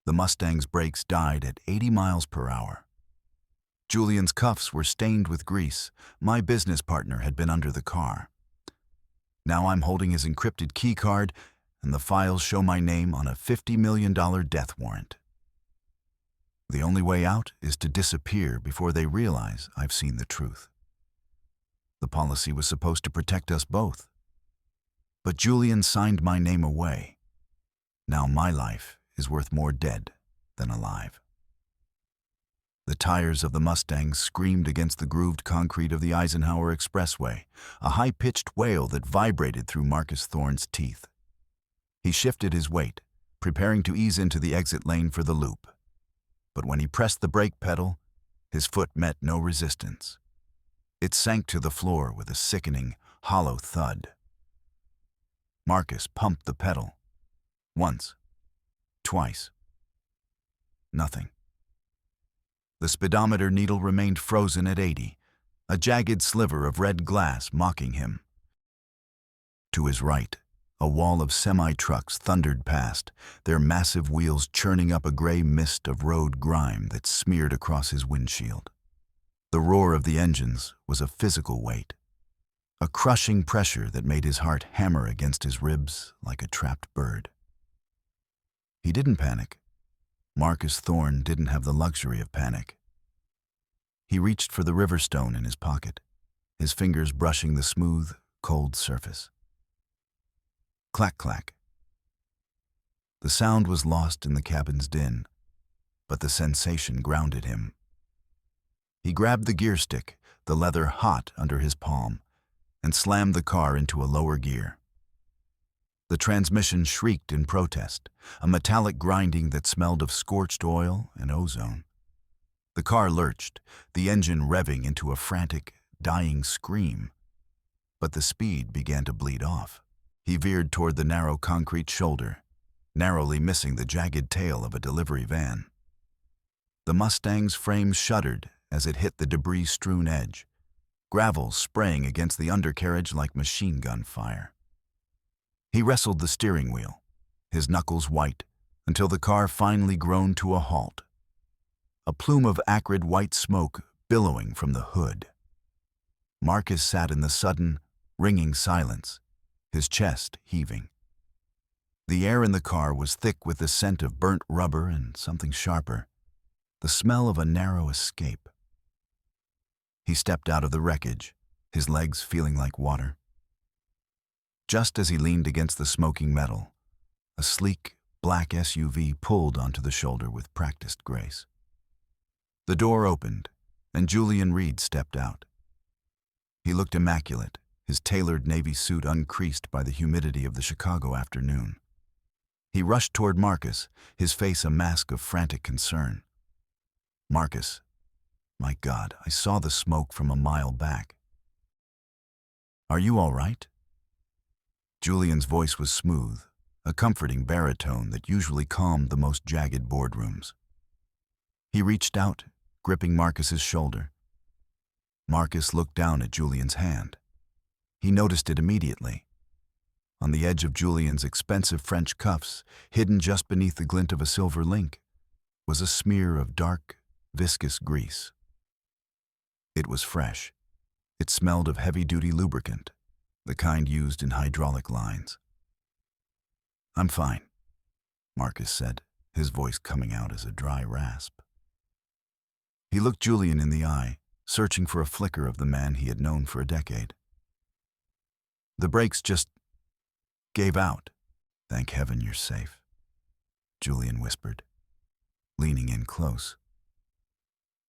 The Mustang's brakes died at 80 miles per hour. Julian's cuffs were stained with grease. My business partner had been under the car. Now I'm holding his encrypted key card, and the files show my name on a $50 million death warrant. The only way out is to disappear before they realize I've seen the truth. The policy was supposed to protect us both. But Julian signed my name away. Now my life is worth more dead than alive. The tires of the Mustang screamed against the grooved concrete of the Eisenhower Expressway, a high-pitched wail that vibrated through Marcus Thorne's teeth. He shifted his weight, preparing to ease into the exit lane for the loop. But when he pressed the brake pedal, his foot met no resistance. It sank to the floor with a sickening, hollow thud. Marcus pumped the pedal. Once. Twice. Nothing. The speedometer needle remained frozen at 80, a jagged sliver of red glass mocking him. To his right, a wall of semi-trucks thundered past, their massive wheels churning up a gray mist of road grime that smeared across his windshield. The roar of the engines was a physical weight, a crushing pressure that made his heart hammer against his ribs like a trapped bird. He didn't panic. Marcus Thorne didn't have the luxury of panic. He reached for the river stone in his pocket, his fingers brushing the smooth, cold surface. Clack, clack. The sound was lost in the cabin's din, but the sensation grounded him. He grabbed the gear stick, the leather hot under his palm, and slammed the car into a lower gear. The transmission shrieked in protest, a metallic grinding that smelled of scorched oil and ozone. The car lurched, the engine revving into a frantic, dying scream. But the speed began to bleed off. He veered toward the narrow concrete shoulder, narrowly missing the jagged tail of a delivery van. The Mustang's frame shuddered as it hit the debris-strewn edge, gravel spraying against the undercarriage like machine gun fire. He wrestled the steering wheel, his knuckles white, until the car finally groaned to a halt. A plume of acrid white smoke billowing from the hood. Marcus sat in the sudden, ringing silence, his chest heaving. The air in the car was thick with the scent of burnt rubber and something sharper, the smell of a narrow escape. He stepped out of the wreckage, his legs feeling like water. Just as he leaned against the smoking metal, a sleek, black SUV pulled onto the shoulder with practiced grace. The door opened, and Julian Reed stepped out. He looked immaculate, his tailored navy suit uncreased by the humidity of the Chicago afternoon. He rushed toward Marcus, his face a mask of frantic concern. "Marcus, my God, I saw the smoke from a mile back. Are you all right?" Julian's voice was smooth, a comforting baritone that usually calmed the most jagged boardrooms. He reached out, gripping Marcus's shoulder. Marcus looked down at Julian's hand. He noticed it immediately. On the edge of Julian's expensive French cuffs, hidden just beneath the glint of a silver link, was a smear of dark, viscous grease. It was fresh. It smelled of heavy-duty lubricant, the kind used in hydraulic lines. "I'm fine," Marcus said, his voice coming out as a dry rasp. He looked Julian in the eye, searching for a flicker of the man he had known for a decade. "The brakes just gave out. Thank heaven you're safe," Julian whispered, leaning in close.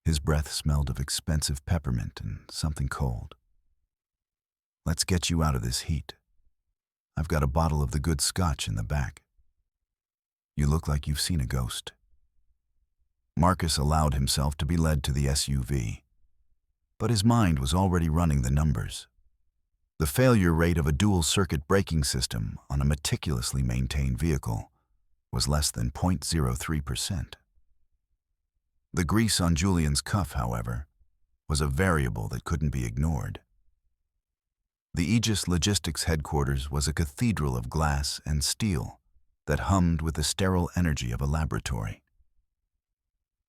His breath smelled of expensive peppermint and something cold. "Let's get you out of this heat. I've got a bottle of the good scotch in the back. You look like you've seen a ghost." Marcus allowed himself to be led to the SUV, but his mind was already running the numbers. The failure rate of a dual-circuit braking system on a meticulously maintained vehicle was less than 0.03%. The grease on Julian's cuff, however, was a variable that couldn't be ignored. The Aegis Logistics headquarters was a cathedral of glass and steel that hummed with the sterile energy of a laboratory.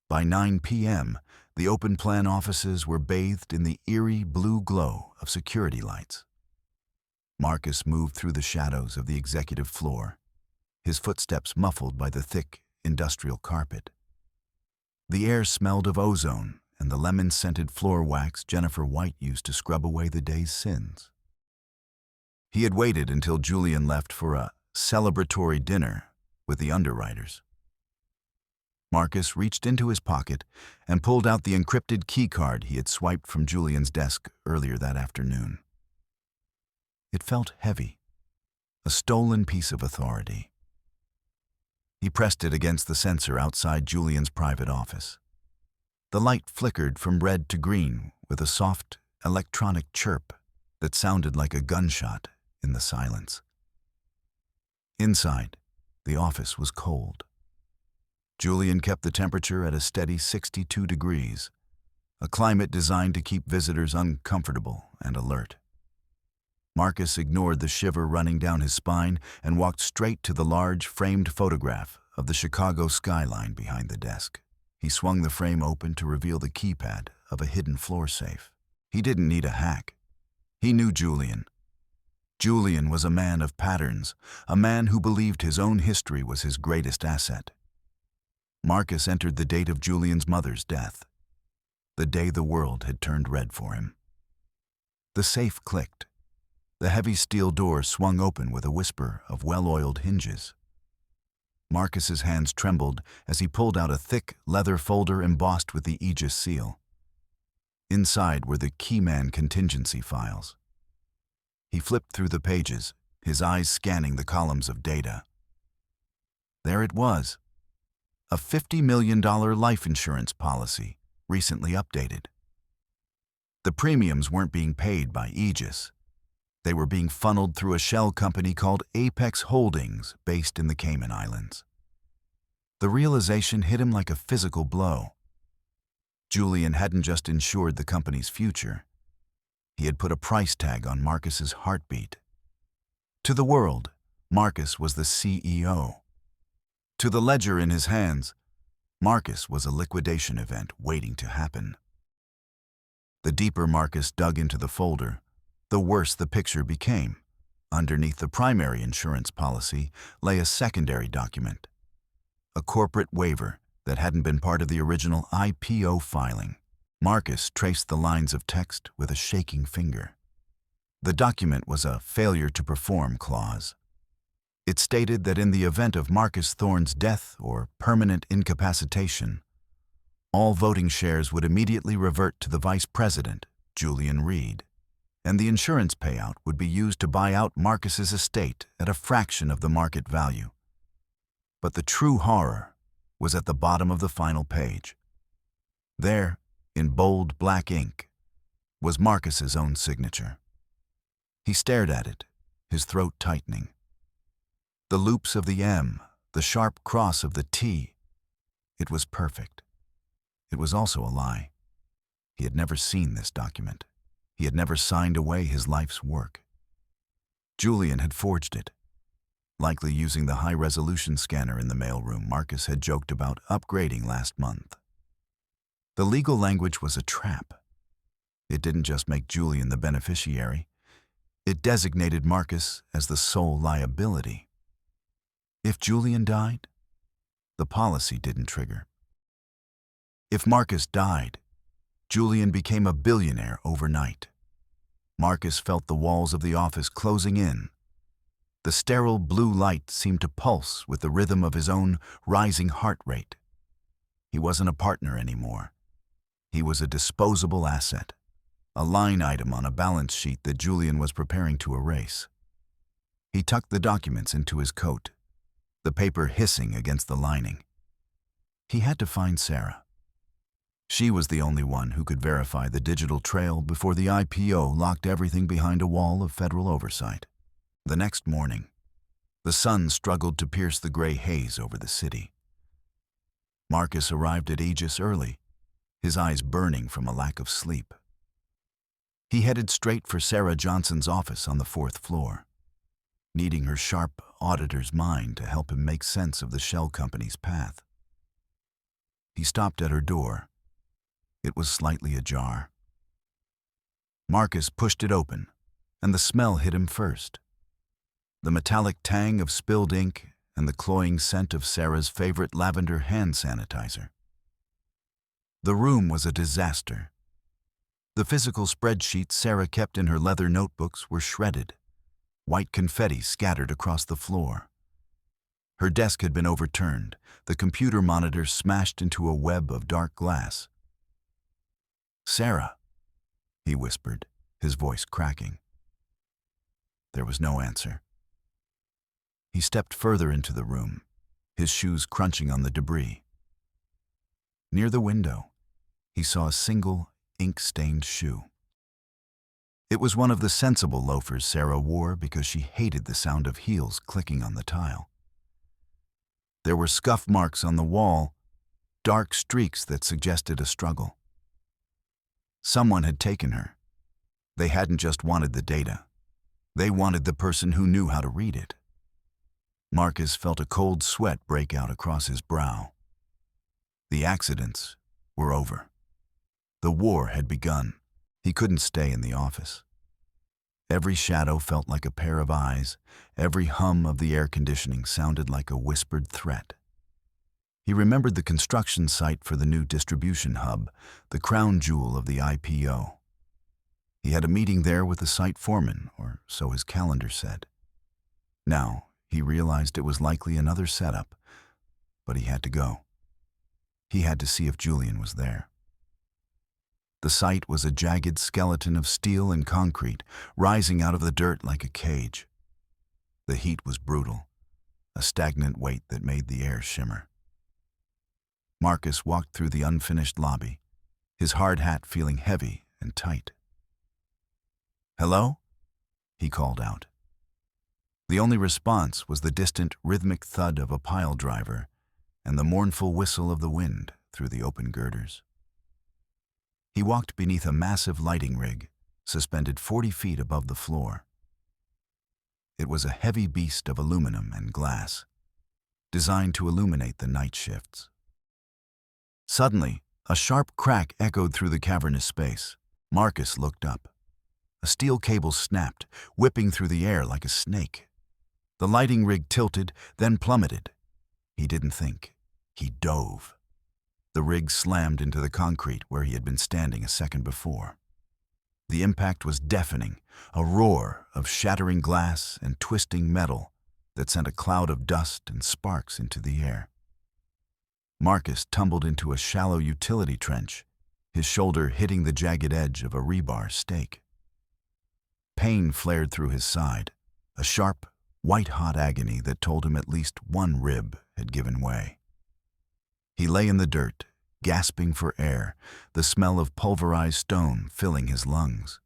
By 9 p.m., the open-plan offices were bathed in the eerie blue glow of security lights. Marcus moved through the shadows of the executive floor, his footsteps muffled by the thick, industrial carpet. The air smelled of ozone and the lemon-scented floor wax Jennifer White used to scrub away the day's sins. He had waited until Julian left for a celebratory dinner with the underwriters. Marcus reached into his pocket and pulled out the encrypted keycard he had swiped from Julian's desk earlier that afternoon. It felt heavy, a stolen piece of authority. He pressed it against the sensor outside Julian's private office. The light flickered from red to green with a soft, electronic chirp that sounded like a gunshot in the silence. Inside, the office was cold. Julian kept the temperature at a steady 62 degrees, a climate designed to keep visitors uncomfortable and alert. Marcus ignored the shiver running down his spine and walked straight to the large, framed photograph of the Chicago skyline behind the desk. He swung the frame open to reveal the keypad of a hidden floor safe. He didn't need a hack. He knew Julian. Julian was a man of patterns, a man who believed his own history was his greatest asset. Marcus entered the date of Julian's mother's death, the day the world had turned red for him. The safe clicked. The heavy steel door swung open with a whisper of well-oiled hinges. Marcus's hands trembled as he pulled out a thick leather folder embossed with the Aegis seal. Inside were the Keyman contingency files. He flipped through the pages, his eyes scanning the columns of data. There it was, a $50 million life insurance policy, recently updated. The premiums weren't being paid by Aegis. They were being funneled through a shell company called Apex Holdings, based in the Cayman Islands. The realization hit him like a physical blow. Julian hadn't just insured the company's future. He had put a price tag on Marcus's heartbeat. To the world, Marcus was the CEO. To the ledger in his hands, Marcus was a liquidation event waiting to happen. The deeper Marcus dug into the folder, the worse the picture became. Underneath the primary insurance policy lay a secondary document, a corporate waiver that hadn't been part of the original IPO filing. Marcus traced the lines of text with a shaking finger. The document was a failure to perform clause. It stated that in the event of Marcus Thorne's death or permanent incapacitation, all voting shares would immediately revert to the vice president, Julian Reed, and the insurance payout would be used to buy out Marcus's estate at a fraction of the market value. But the true horror was at the bottom of the final page. There, in bold black ink, was Marcus's own signature. He stared at it, his throat tightening. The loops of the M, the sharp cross of the T. It was perfect. It was also a lie. He had never seen this document. He had never signed away his life's work. Julian had forged it, likely using the high-resolution scanner in the mailroom Marcus had joked about upgrading last month. The legal language was a trap. It didn't just make Julian the beneficiary. It designated Marcus as the sole liability. If Julian died, the policy didn't trigger. If Marcus died, Julian became a billionaire overnight. Marcus felt the walls of the office closing in. The sterile blue light seemed to pulse with the rhythm of his own rising heart rate. He wasn't a partner anymore. He was a disposable asset, a line item on a balance sheet that Julian was preparing to erase. He tucked the documents into his coat, the paper hissing against the lining. He had to find Sarah. She was the only one who could verify the digital trail before the IPO locked everything behind a wall of federal oversight. The next morning, the sun struggled to pierce the gray haze over the city. Marcus arrived at Aegis early, his eyes burning from a lack of sleep. He headed straight for Sarah Johnson's office on the 4th floor, needing her sharp auditor's mind to help him make sense of the shell company's path. He stopped at her door. It was slightly ajar. Marcus pushed it open, and the smell hit him first. The metallic tang of spilled ink and the cloying scent of Sarah's favorite lavender hand sanitizer. The room was a disaster. The physical spreadsheets Sarah kept in her leather notebooks were shredded. White confetti scattered across the floor. Her desk had been overturned, the computer monitor smashed into a web of dark glass. "Sarah," he whispered, his voice cracking. There was no answer. He stepped further into the room, his shoes crunching on the debris. Near the window, he saw a single, ink-stained shoe. It was one of the sensible loafers Sarah wore because she hated the sound of heels clicking on the tile. There were scuff marks on the wall, dark streaks that suggested a struggle. Someone had taken her. They hadn't just wanted the data. They wanted the person who knew how to read it. Marcus felt a cold sweat break out across his brow. The accidents were over. The war had begun. He couldn't stay in the office. Every shadow felt like a pair of eyes. Every hum of the air conditioning sounded like a whispered threat. He remembered the construction site for the new distribution hub, the crown jewel of the IPO. He had a meeting there with the site foreman, or so his calendar said. Now, he realized it was likely another setup, but he had to go. He had to see if Julian was there. The site was a jagged skeleton of steel and concrete, rising out of the dirt like a cage. The heat was brutal, a stagnant weight that made the air shimmer. Marcus walked through the unfinished lobby, his hard hat feeling heavy and tight. "Hello?" he called out. The only response was the distant, rhythmic thud of a pile driver and the mournful whistle of the wind through the open girders. He walked beneath a massive lighting rig, suspended 40 feet above the floor. It was a heavy beast of aluminum and glass, designed to illuminate the night shifts. Suddenly, a sharp crack echoed through the cavernous space. Marcus looked up. A steel cable snapped, whipping through the air like a snake. The lighting rig tilted, then plummeted. He didn't think. He dove. The rig slammed into the concrete where he had been standing a second before. The impact was deafening, a roar of shattering glass and twisting metal that sent a cloud of dust and sparks into the air. Marcus tumbled into a shallow utility trench, his shoulder hitting the jagged edge of a rebar stake. Pain flared through his side, a sharp, white-hot agony that told him at least one rib had given way. He lay in the dirt, gasping for air, the smell of pulverized stone filling his lungs.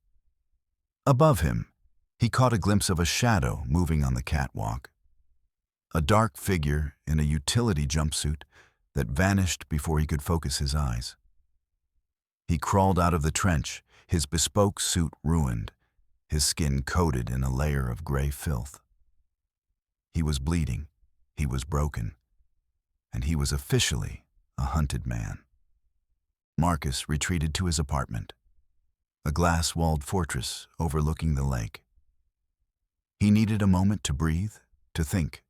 Above him, he caught a glimpse of a shadow moving on the catwalk. A dark figure in a utility jumpsuit that vanished before he could focus his eyes. He crawled out of the trench, his bespoke suit ruined, his skin coated in a layer of gray filth. He was bleeding, he was broken, and he was officially a hunted man. Marcus retreated to his apartment, a glass-walled fortress overlooking the lake. He needed a moment to breathe, to think,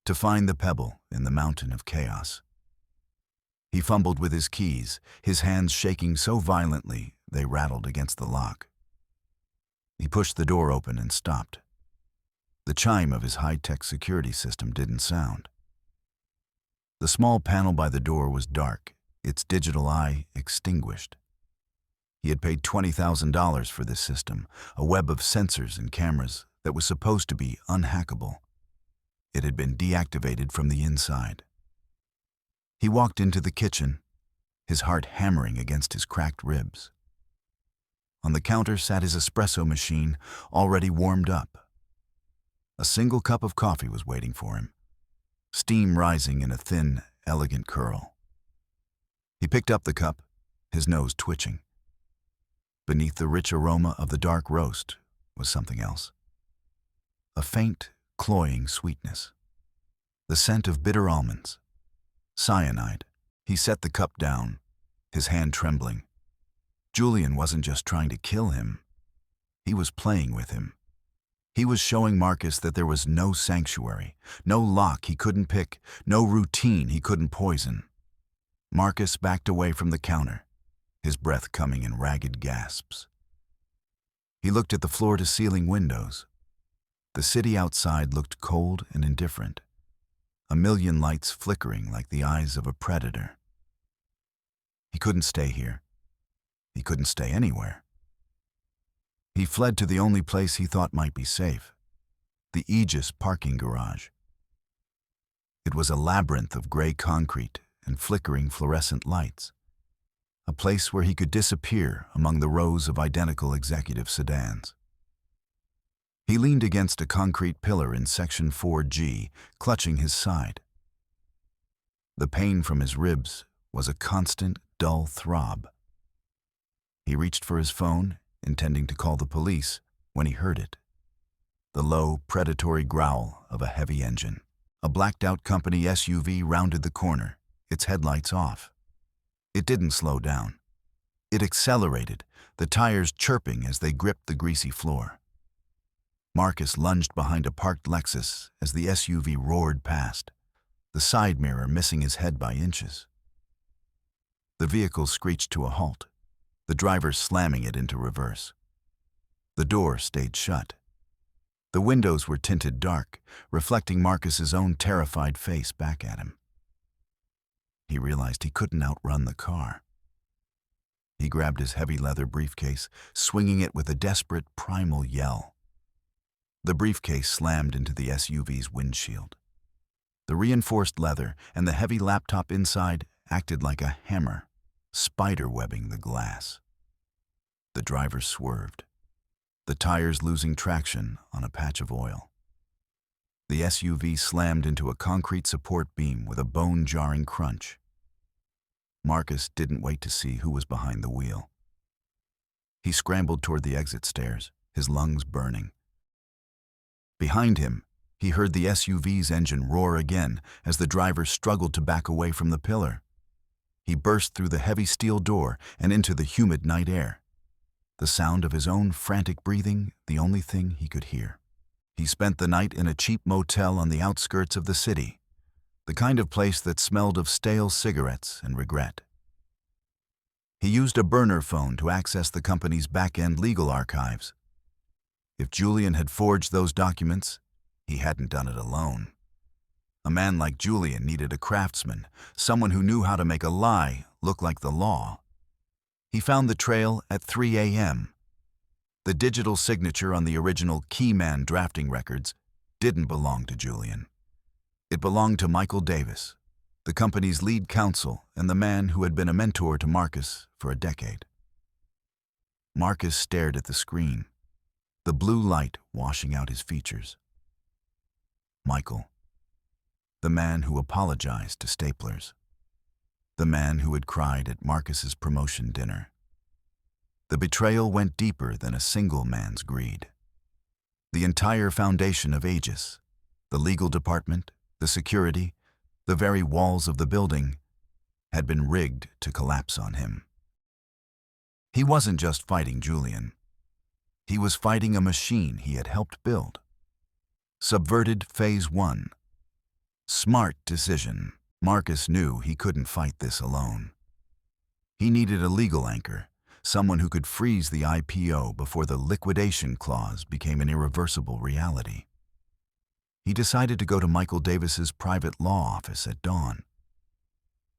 to find the pebble in the mountain of chaos. He fumbled with his keys, his hands shaking so violently they rattled against the lock. He pushed the door open and stopped. The chime of his high-tech security system didn't sound. The small panel by the door was dark, its digital eye extinguished. He had paid $20,000 for this system, a web of sensors and cameras that was supposed to be unhackable. It had been deactivated from the inside. He walked into the kitchen, his heart hammering against his cracked ribs. On the counter sat his espresso machine, already warmed up. A single cup of coffee was waiting for him, steam rising in a thin, elegant curl. He picked up the cup, his nose twitching. Beneath the rich aroma of the dark roast was something else. A faint, cloying sweetness. The scent of bitter almonds. Cyanide. He set the cup down, his hand trembling. Julian wasn't just trying to kill him. He was playing with him. He was showing Marcus that there was no sanctuary, no lock he couldn't pick, no routine he couldn't poison. Marcus backed away from the counter, his breath coming in ragged gasps. He looked at the floor-to-ceiling windows. The city outside looked cold and indifferent, a million lights flickering like the eyes of a predator. He couldn't stay here. He couldn't stay anywhere. He fled to the only place he thought might be safe, the Aegis parking garage. It was a labyrinth of gray concrete and flickering fluorescent lights, a place where he could disappear among the rows of identical executive sedans. He leaned against a concrete pillar in Section 4G, clutching his side. The pain from his ribs was a constant, dull throb. He reached for his phone, intending to call the police, when he heard it. The low, predatory growl of a heavy engine. A blacked-out company SUV rounded the corner, its headlights off. It didn't slow down. It accelerated, the tires chirping as they gripped the greasy floor. Marcus lunged behind a parked Lexus as the SUV roared past, the side mirror missing his head by inches. The vehicle screeched to a halt, the driver slamming it into reverse. The door stayed shut. The windows were tinted dark, reflecting Marcus's own terrified face back at him. He realized he couldn't outrun the car. He grabbed his heavy leather briefcase, swinging it with a desperate, primal yell. The briefcase slammed into the SUV's windshield. The reinforced leather and the heavy laptop inside acted like a hammer, spider-webbing the glass. The driver swerved, the tires losing traction on a patch of oil. The SUV slammed into a concrete support beam with a bone-jarring crunch. Marcus didn't wait to see who was behind the wheel. He scrambled toward the exit stairs, his lungs burning. Behind him, he heard the SUV's engine roar again as the driver struggled to back away from the pillar. He burst through the heavy steel door and into the humid night air, the sound of his own frantic breathing the only thing he could hear. He spent the night in a cheap motel on the outskirts of the city, the kind of place that smelled of stale cigarettes and regret. He used a burner phone to access the company's back-end legal archives. If Julian had forged those documents, he hadn't done it alone. A man like Julian needed a craftsman, someone who knew how to make a lie look like the law. He found the trail at 3 a.m. The digital signature on the original Keyman drafting records didn't belong to Julian. It belonged to Michael Davis, the company's lead counsel and the man who had been a mentor to Marcus for a decade. Marcus stared at the screen, the blue light washing out his features. Michael, the man who apologized to staplers, the man who had cried at Marcus's promotion dinner. The betrayal went deeper than a single man's greed. The entire foundation of Aegis, the legal department, the security, the very walls of the building, had been rigged to collapse on him. He wasn't just fighting Julian. He was fighting a machine he had helped build. Subverted Phase 1. Smart decision. Marcus knew he couldn't fight this alone. He needed a legal anchor, someone who could freeze the IPO before the liquidation clause became an irreversible reality. He decided to go to Michael Davis's private law office at dawn.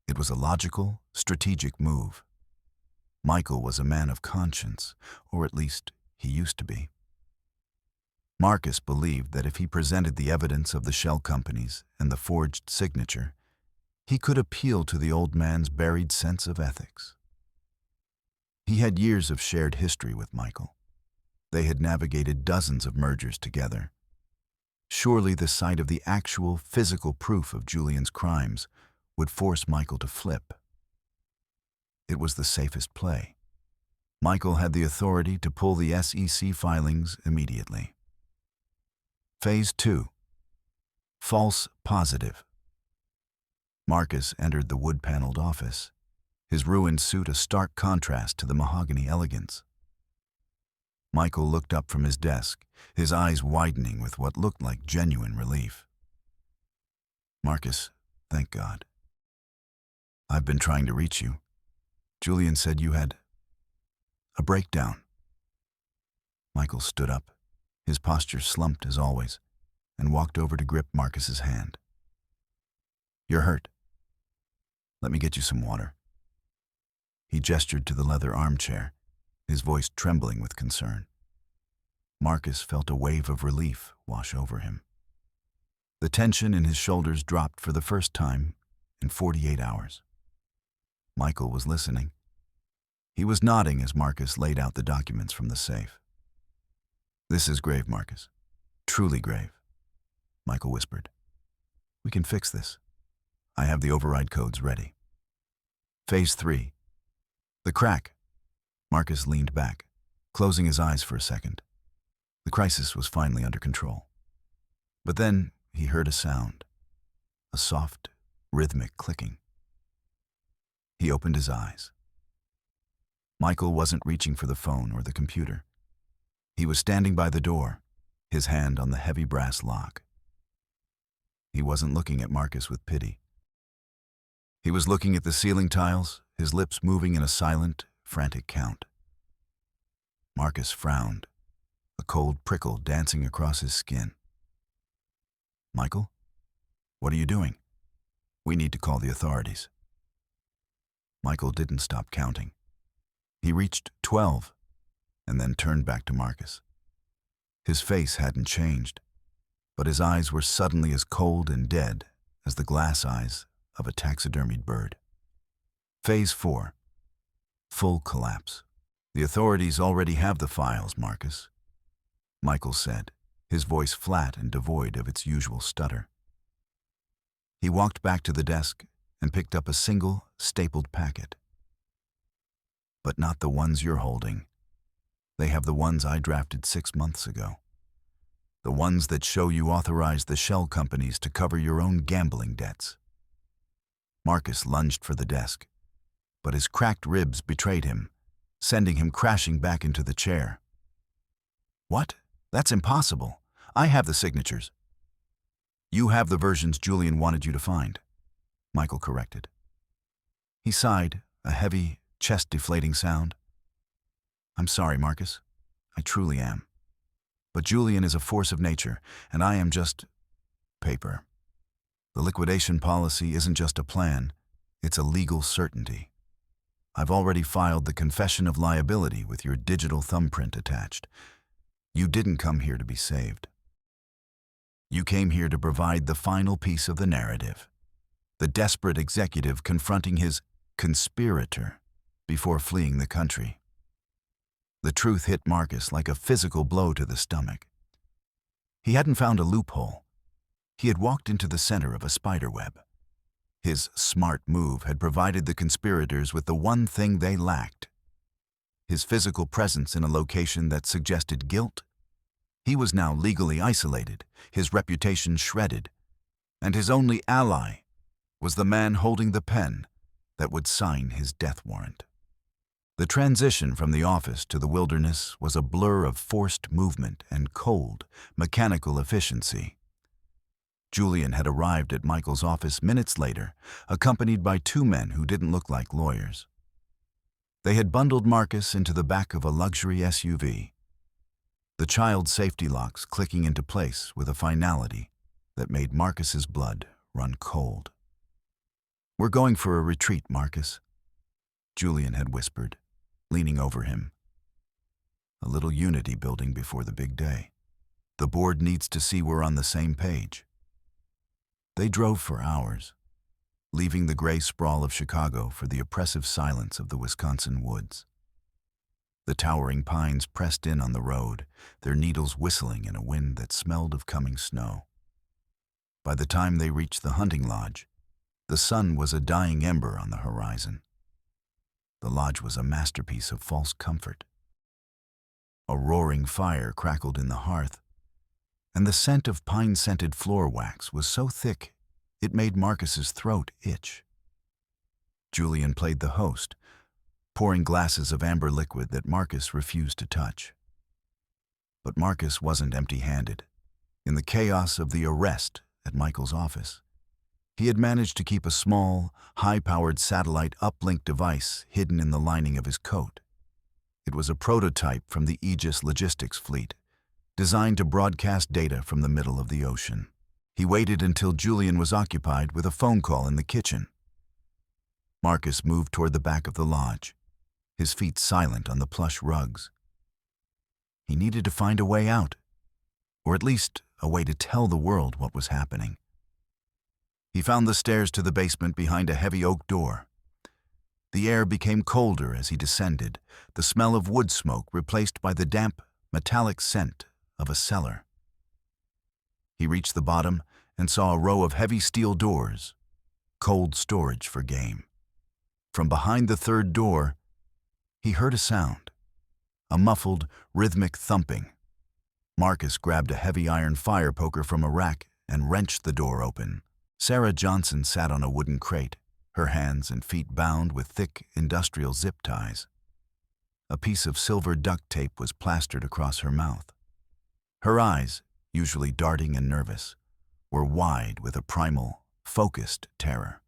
It was a logical, strategic move. Michael was a man of conscience, or at least he used to be. Marcus believed that if he presented the evidence of the shell companies and the forged signature, he could appeal to the old man's buried sense of ethics. He had years of shared history with Michael. They had navigated dozens of mergers together. Surely the sight of the actual physical proof of Julian's crimes would force Michael to flip. It was the safest play. Michael had the authority to pull the SEC filings immediately. Phase 2. False positive. Marcus entered the wood-paneled office, his ruined suit a stark contrast to the mahogany elegance. Michael looked up from his desk, his eyes widening with what looked like genuine relief. "Marcus, thank God. I've been trying to reach you. Julian said you had a breakdown." Michael stood up, his posture slumped as always, and walked over to grip Marcus's hand. "You're hurt. Let me get you some water." He gestured to the leather armchair, his voice trembling with concern. Marcus felt a wave of relief wash over him. The tension in his shoulders dropped for the first time in 48 hours. Michael was listening. He was nodding as Marcus laid out the documents from the safe. "This is grave, Marcus. Truly grave," Michael whispered. "We can fix this. I have the override codes ready." Phase 3. The crack. Marcus leaned back, closing his eyes for a second. The crisis was finally under control. But then he heard a sound, a soft, rhythmic clicking. He opened his eyes. Michael wasn't reaching for the phone or the computer. He was standing by the door, his hand on the heavy brass lock. He wasn't looking at Marcus with pity. He was looking at the ceiling tiles, his lips moving in a silent, frantic count. Marcus frowned, a cold prickle dancing across his skin. "Michael, what are you doing? We need to call the authorities." Michael didn't stop counting. He reached 12 and then turned back to Marcus. His face hadn't changed, but his eyes were suddenly as cold and dead as the glass eyes of a taxidermied bird. Phase 4. Full collapse. "The authorities already have the files, Marcus," Michael said, his voice flat and devoid of its usual stutter. He walked back to the desk and picked up a single, stapled packet. "But not the ones you're holding. They have the ones I drafted 6 months ago. The ones that show you authorized the shell companies to cover your own gambling debts." Marcus lunged for the desk, but his cracked ribs betrayed him, sending him crashing back into the chair. "What? That's impossible. I have the signatures." "You have the versions Julian wanted you to find," Michael corrected. He sighed, a heavy, chest-deflating sound. "I'm sorry, Marcus. I truly am. But Julian is a force of nature, and I am just paper. The liquidation policy isn't just a plan, it's a legal certainty. I've already filed the confession of liability with your digital thumbprint attached. You didn't come here to be saved. You came here to provide the final piece of the narrative, the desperate executive confronting his conspirator before fleeing the country." The truth hit Marcus like a physical blow to the stomach. He hadn't found a loophole. He had walked into the center of a spiderweb. His smart move had provided the conspirators with the one thing they lacked: his physical presence in a location that suggested guilt. He was now legally isolated, his reputation shredded, and his only ally was the man holding the pen that would sign his death warrant. The transition from the office to the wilderness was a blur of forced movement and cold, mechanical efficiency. Julian had arrived at Michael's office minutes later, accompanied by 2 men who didn't look like lawyers. They had bundled Marcus into the back of a luxury SUV, the child safety locks clicking into place with a finality that made Marcus's blood run cold. "We're going for a retreat, Marcus," Julian had whispered, leaning over him. "A little unity building before the big day. The board needs to see we're on the same page." They drove for hours, leaving the gray sprawl of Chicago for the oppressive silence of the Wisconsin woods. The towering pines pressed in on the road, their needles whistling in a wind that smelled of coming snow. By the time they reached the hunting lodge, the sun was a dying ember on the horizon. The lodge was a masterpiece of false comfort. A roaring fire crackled in the hearth, and the scent of pine-scented floor wax was so thick It made Marcus's throat itch. Julian played the host, pouring glasses of amber liquid that Marcus refused to touch. But Marcus wasn't empty-handed. In the chaos of the arrest at Michael's office, he had managed to keep a small, high-powered satellite uplink device hidden in the lining of his coat. It was a prototype from the Aegis logistics fleet, designed to broadcast data from the middle of the ocean. He waited until Julian was occupied with a phone call in the kitchen. Marcus moved toward the back of the lodge, his feet silent on the plush rugs. He needed to find a way out, or at least a way to tell the world what was happening. He found the stairs to the basement behind a heavy oak door. The air became colder as he descended, the smell of wood smoke replaced by the damp, metallic scent of a cellar. He reached the bottom and saw a row of heavy steel doors, cold storage for game. From behind the third door, he heard a sound, a muffled, rhythmic thumping. Marcus grabbed a heavy iron fire poker from a rack and wrenched the door open. Sarah Johnson sat on a wooden crate, her hands and feet bound with thick industrial zip ties. A piece of silver duct tape was plastered across her mouth. Her eyes, usually darting and nervous, were wide with a primal, focused terror.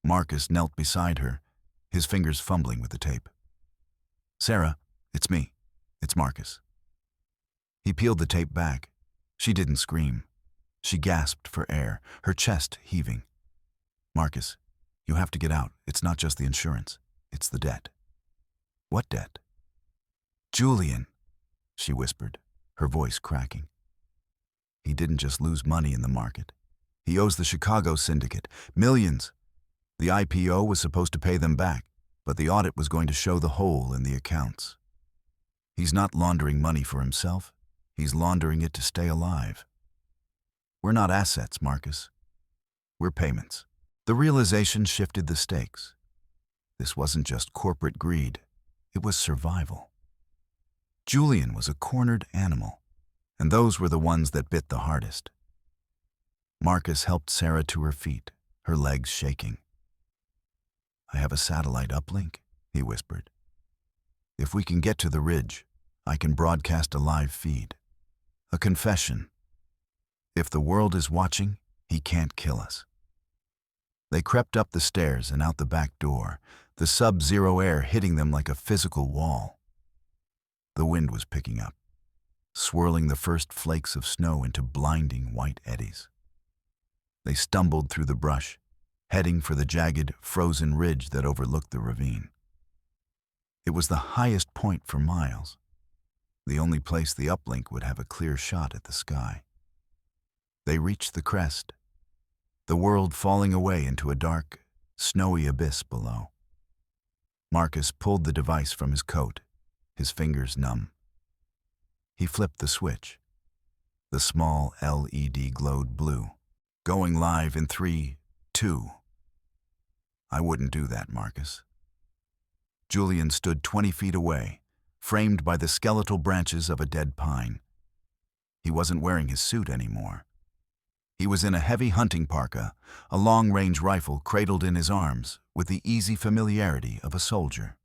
Marcus knelt beside her, his fingers fumbling with the tape. "Sarah, it's me. It's Marcus." He peeled the tape back. She didn't scream. She gasped for air, her chest heaving. "Marcus, you have to get out. It's not just the insurance. It's the debt." "What debt?" "Julian," she whispered, her voice cracking. "He didn't just lose money in the market. He owes the Chicago syndicate millions. The IPO was supposed to pay them back, but the audit was going to show the hole in the accounts. He's not laundering money for himself. He's laundering it to stay alive. We're not assets, Marcus. We're payments." The realization shifted the stakes. This wasn't just corporate greed. It was survival. Julian was a cornered animal, and those were the ones that bit the hardest. Marcus helped Sarah to her feet, her legs shaking. "I have a satellite uplink," he whispered. "If we can get to the ridge, I can broadcast a live feed. A confession. If the world is watching, he can't kill us." They crept up the stairs and out the back door, the sub-zero air hitting them like a physical wall. The wind was picking up, swirling the first flakes of snow into blinding white eddies. They stumbled through the brush, heading for the jagged, frozen ridge that overlooked the ravine. It was the highest point for miles, the only place the uplink would have a clear shot at the sky. They reached the crest, the world falling away into a dark, snowy abyss below. Marcus pulled the device from his coat, his fingers numb. He flipped the switch. The small LED glowed blue. "Going live in 3, 2. "I wouldn't do that, Marcus." Julian stood 20 feet away, framed by the skeletal branches of a dead pine. He wasn't wearing his suit anymore. He was in a heavy hunting parka, a long-range rifle cradled in his arms with the easy familiarity of a soldier.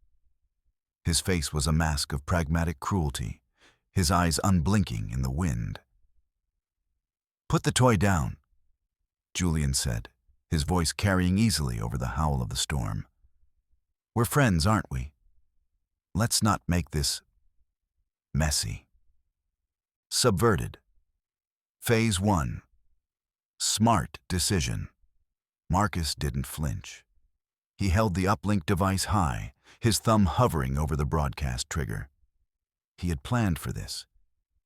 His face was a mask of pragmatic cruelty, his eyes unblinking in the wind. "Put the toy down," Julian said, his voice carrying easily over the howl of the storm. "We're friends, aren't we? Let's not make this messy." Subverted. Phase 1. Smart decision. Marcus didn't flinch. He held the uplink device high, his thumb hovering over the broadcast trigger. He had planned for this.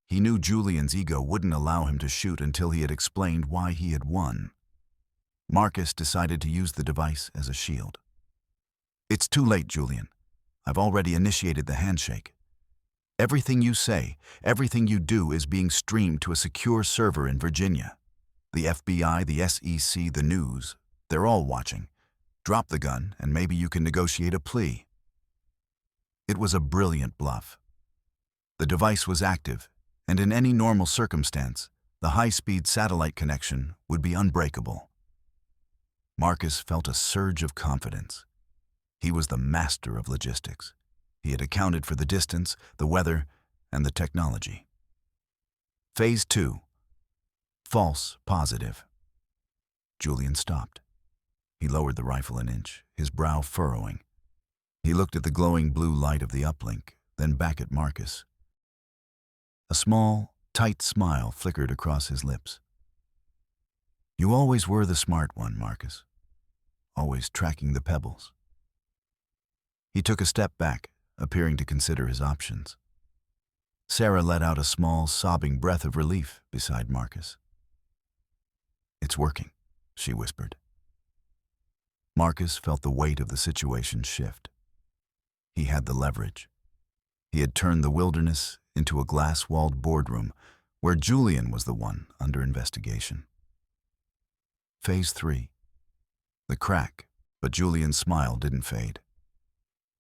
He knew Julian's ego wouldn't allow him to shoot until he had explained why he had won. Marcus decided to use the device as a shield. "It's too late, Julian. I've already initiated the handshake. Everything you say, everything you do is being streamed to a secure server in Virginia. The FBI, the SEC, the news, they're all watching. Drop the gun, and maybe you can negotiate a plea." It was a brilliant bluff. The device was active, and in any normal circumstance, the high-speed satellite connection would be unbreakable. Marcus felt a surge of confidence. He was the master of logistics. He had accounted for the distance, the weather, and the technology. Phase 2. False positive. Julian stopped. He lowered the rifle an inch, his brow furrowing. He looked at the glowing blue light of the uplink, then back at Marcus. A small, tight smile flickered across his lips. You always were the smart one, Marcus. Always tracking the pebbles. He took a step back, appearing to consider his options. Sarah let out a small, sobbing breath of relief beside Marcus. It's working, she whispered. Marcus felt the weight of the situation shift. He had the leverage. He had turned the wilderness into a glass-walled boardroom where Julian was the one under investigation. Phase 3. The crack, but Julian's smile didn't fade.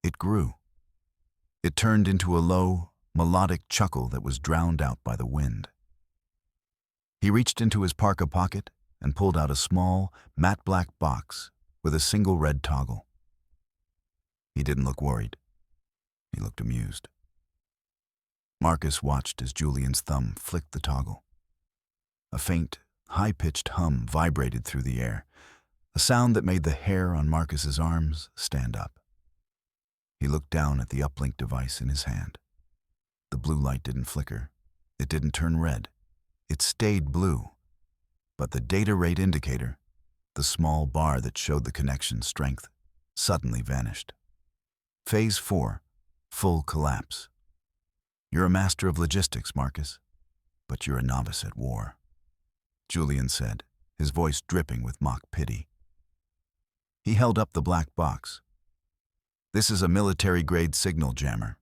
It grew. It turned into a low, melodic chuckle that was drowned out by the wind. He reached into his parka pocket and pulled out a small, matte black box with a single red toggle. He didn't look worried. He looked amused. Marcus watched as Julian's thumb flicked the toggle. A faint, high-pitched hum vibrated through the air, a sound that made the hair on Marcus's arms stand up. He looked down at the uplink device in his hand. The blue light didn't flicker. It didn't turn red. It stayed blue. But the data rate indicator, the small bar that showed the connection strength, suddenly vanished. Phase 4. Full collapse. You're a master of logistics, Marcus, but you're a novice at war, Julian said, his voice dripping with mock pity. He held up the black box. This is a military-grade signal jammer.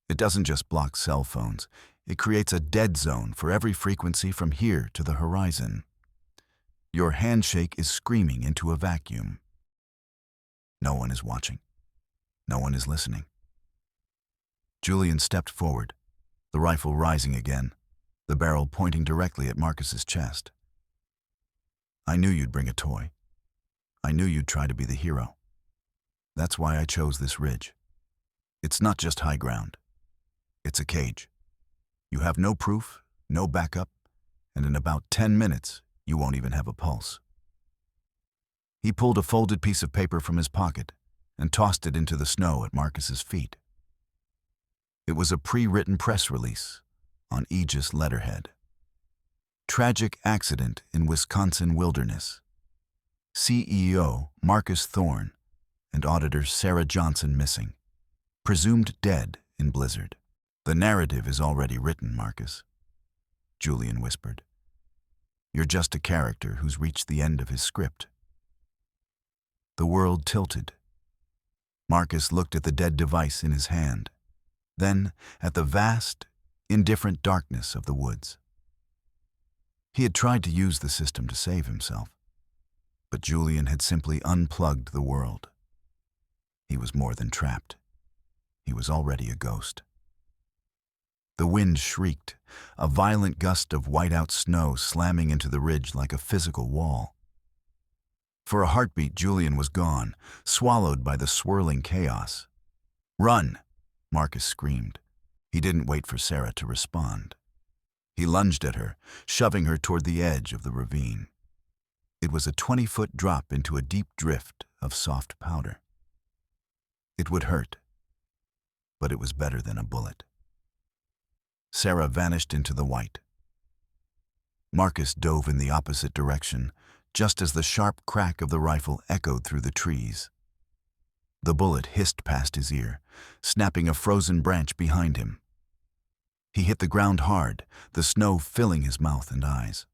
It doesn't just block cell phones. It creates a dead zone for every frequency from here to the horizon. Your handshake is screaming into a vacuum. No one is watching. No one is listening. Julian stepped forward, the rifle rising again, the barrel pointing directly at Marcus's chest. I knew you'd bring a toy. I knew you'd try to be the hero. That's why I chose this ridge. It's not just high ground. It's a cage. You have no proof, no backup, and in about 10 minutes, you won't even have a pulse. He pulled a folded piece of paper from his pocket and tossed it into the snow at Marcus's feet. It was a pre-written press release on Aegis letterhead. Tragic accident in Wisconsin wilderness. CEO Marcus Thorne and auditor Sarah Johnson missing. Presumed dead in blizzard. The narrative is already written, Marcus, Julian whispered. You're just a character who's reached the end of his script. The world tilted. Marcus looked at the dead device in his hand, then at the vast, indifferent darkness of the woods. He had tried to use the system to save himself, but Julian had simply unplugged the world. He was more than trapped. He was already a ghost. The wind shrieked, a violent gust of white-out snow slamming into the ridge like a physical wall. For a heartbeat, Julian was gone, swallowed by the swirling chaos. Run! Marcus screamed. He didn't wait for Sarah to respond. He lunged at her, shoving her toward the edge of the ravine. It was a 20-foot drop into a deep drift of soft powder. It would hurt, but it was better than a bullet. Sarah vanished into the white. Marcus dove in the opposite direction, just as the sharp crack of the rifle echoed through the trees. The bullet hissed past his ear, snapping a frozen branch behind him. He hit the ground hard, the snow filling his mouth and eyes.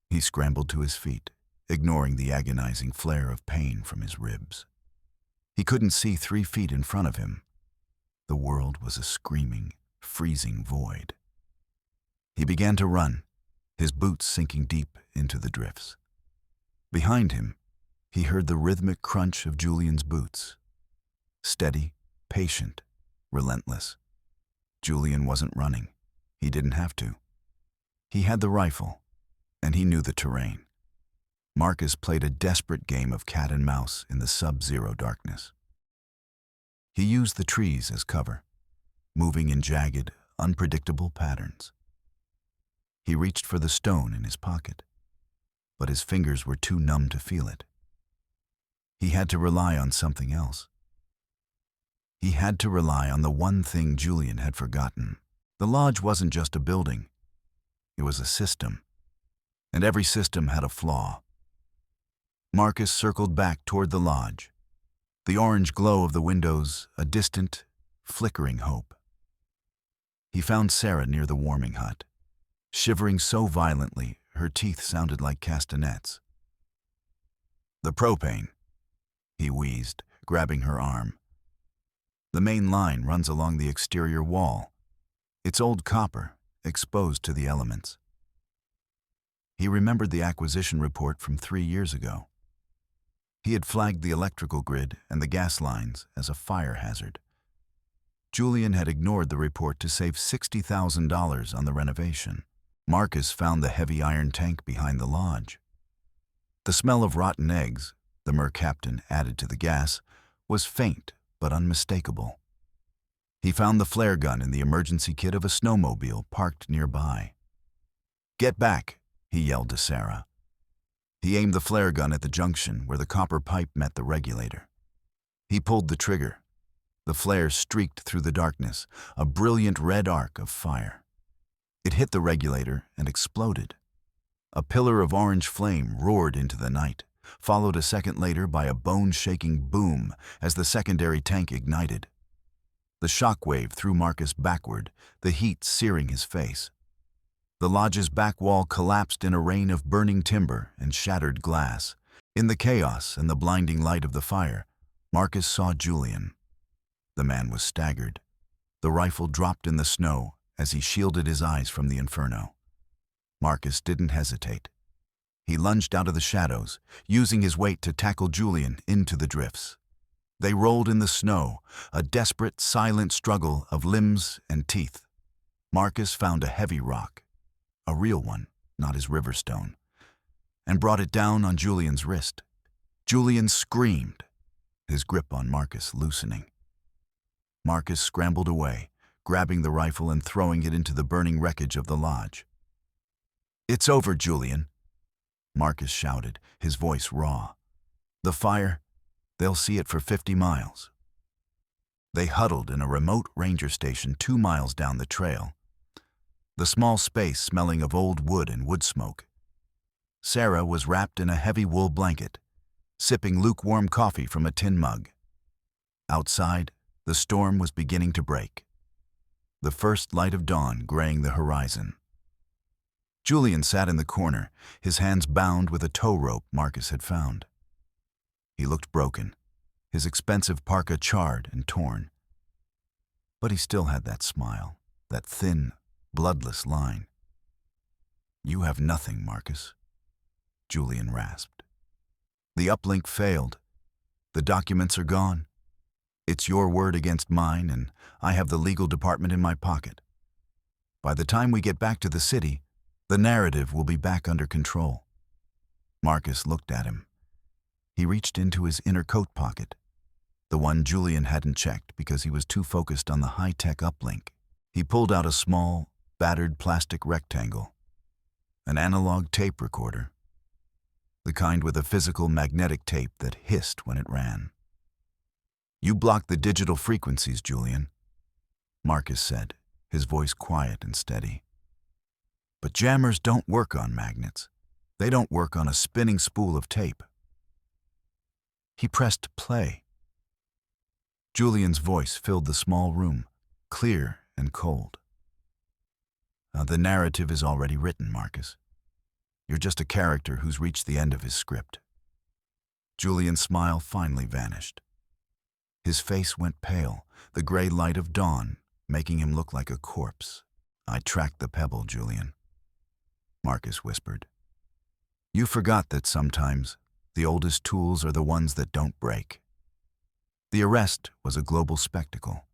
He scrambled to his feet, ignoring the agonizing flare of pain from his ribs. He couldn't see 3 feet in front of him. The world was a screaming, freezing void. He began to run, his boots sinking deep into the drifts. Behind him, he heard the rhythmic crunch of Julian's boots. Steady, patient, relentless. Julian wasn't running. He didn't have to. He had the rifle, and he knew the terrain. Marcus played a desperate game of cat and mouse in the sub-zero darkness. He used the trees as cover, moving in jagged, unpredictable patterns. He reached for the stone in his pocket, but his fingers were too numb to feel it. He had to rely on something else. He had to rely on the one thing Julian had forgotten. The lodge wasn't just a building. It was a system, and every system had a flaw. Marcus circled back toward the lodge, the orange glow of the windows a distant, flickering hope. He found Sarah near the warming hut, shivering so violently her teeth sounded like castanets. "The propane," he wheezed, grabbing her arm. "The main line runs along the exterior wall. It's old copper, exposed to the elements." He remembered the acquisition report from 3 years ago. He had flagged the electrical grid and the gas lines as a fire hazard. Julian had ignored the report to save $60,000 on the renovation. Marcus found the heavy iron tank behind the lodge. The smell of rotten eggs, the mercaptan added to the gas, was faint but unmistakable. He found the flare gun in the emergency kit of a snowmobile parked nearby. "Get back," he yelled to Sarah. He aimed the flare gun at the junction where the copper pipe met the regulator. He pulled the trigger. The flare streaked through the darkness, a brilliant red arc of fire. It hit the regulator and exploded. A pillar of orange flame roared into the night, followed a second later by a bone-shaking boom as the secondary tank ignited. The shockwave threw Marcus backward, the heat searing his face. The lodge's back wall collapsed in a rain of burning timber and shattered glass. In the chaos and the blinding light of the fire, Marcus saw Julian. The man was staggered. The rifle dropped in the snow as he shielded his eyes from the inferno. Marcus didn't hesitate. He lunged out of the shadows, using his weight to tackle Julian into the drifts. They rolled in the snow, a desperate, silent struggle of limbs and teeth. Marcus found a heavy rock, a real one, not his river stone, and brought it down on Julian's wrist. Julian screamed, his grip on Marcus loosening. Marcus scrambled away, grabbing the rifle and throwing it into the burning wreckage of the lodge. "It's over, Julian," Marcus shouted, his voice raw. "The fire, they'll see it for 50 miles. They huddled in a remote ranger station 2 miles down the trail, the small space smelling of old wood and wood smoke. Sarah was wrapped in a heavy wool blanket, sipping lukewarm coffee from a tin mug. Outside, the storm was beginning to break, the first light of dawn graying the horizon. Julian sat in the corner, his hands bound with a tow rope Marcus had found. He looked broken, his expensive parka charred and torn. But he still had that smile, that thin, bloodless line. "You have nothing, Marcus," Julian rasped. "The uplink failed. The documents are gone. It's your word against mine, and I have the legal department in my pocket. By the time we get back to the city, the narrative will be back under control." Marcus looked at him. He reached into his inner coat pocket, the one Julian hadn't checked because he was too focused on the high-tech uplink. He pulled out a small, battered plastic rectangle, an analog tape recorder, the kind with a physical magnetic tape that hissed when it ran. "You blocked the digital frequencies, Julian," Marcus said, his voice quiet and steady. "But jammers don't work on magnets. They don't work on a spinning spool of tape." He pressed play. Julian's voice filled the small room, clear and cold. "The narrative is already written, Marcus. You're just a character who's reached the end of his script." Julian's smile finally vanished. His face went pale, the gray light of dawn making him look like a corpse. "I tracked the pebble, Julian," Marcus whispered. "You forgot that sometimes the oldest tools are the ones that don't break." The arrest was a global spectacle.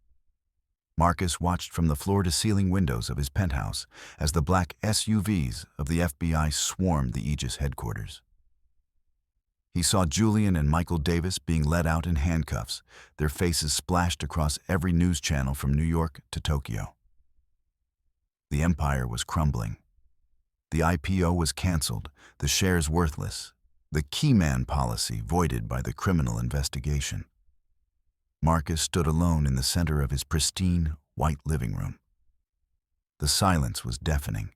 Marcus watched from the floor-to-ceiling windows of his penthouse as the black SUVs of the FBI swarmed the Aegis headquarters. He saw Julian and Michael Davis being led out in handcuffs, their faces splashed across every news channel from New York to Tokyo. The empire was crumbling. The IPO was canceled, the shares worthless, the key man policy voided by the criminal investigation. Marcus stood alone in the center of his pristine, white living room. The silence was deafening.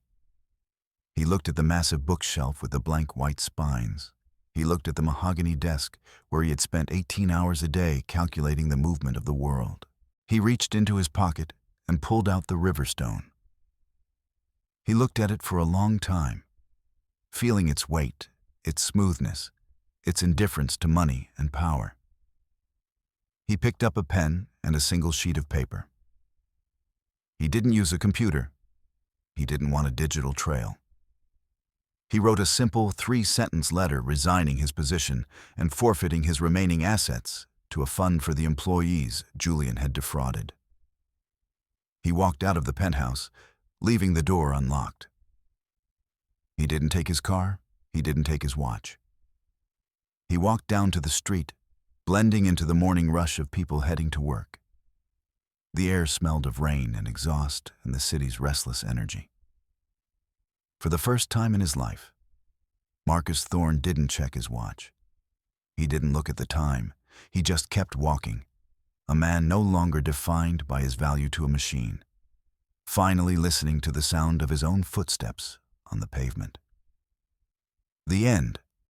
He looked at the massive bookshelf with the blank white spines. He looked at the mahogany desk where he had spent 18 hours a day calculating the movement of the world. He reached into his pocket and pulled out the river stone. He looked at it for a long time, feeling its weight, its smoothness, its indifference to money and power. He picked up a pen and a single sheet of paper. He didn't use a computer. He didn't want a digital trail. He wrote a simple 3-sentence letter resigning his position and forfeiting his remaining assets to a fund for the employees Julian had defrauded. He walked out of the penthouse, leaving the door unlocked. He didn't take his car. He didn't take his watch. He walked down to the street, blending into the morning rush of people heading to work. The air smelled of rain and exhaust and the city's restless energy. For the first time in his life, Marcus Thorne didn't check his watch. He didn't look at the time. He just kept walking, a man no longer defined by his value to a machine, finally listening to the sound of his own footsteps on the pavement. The end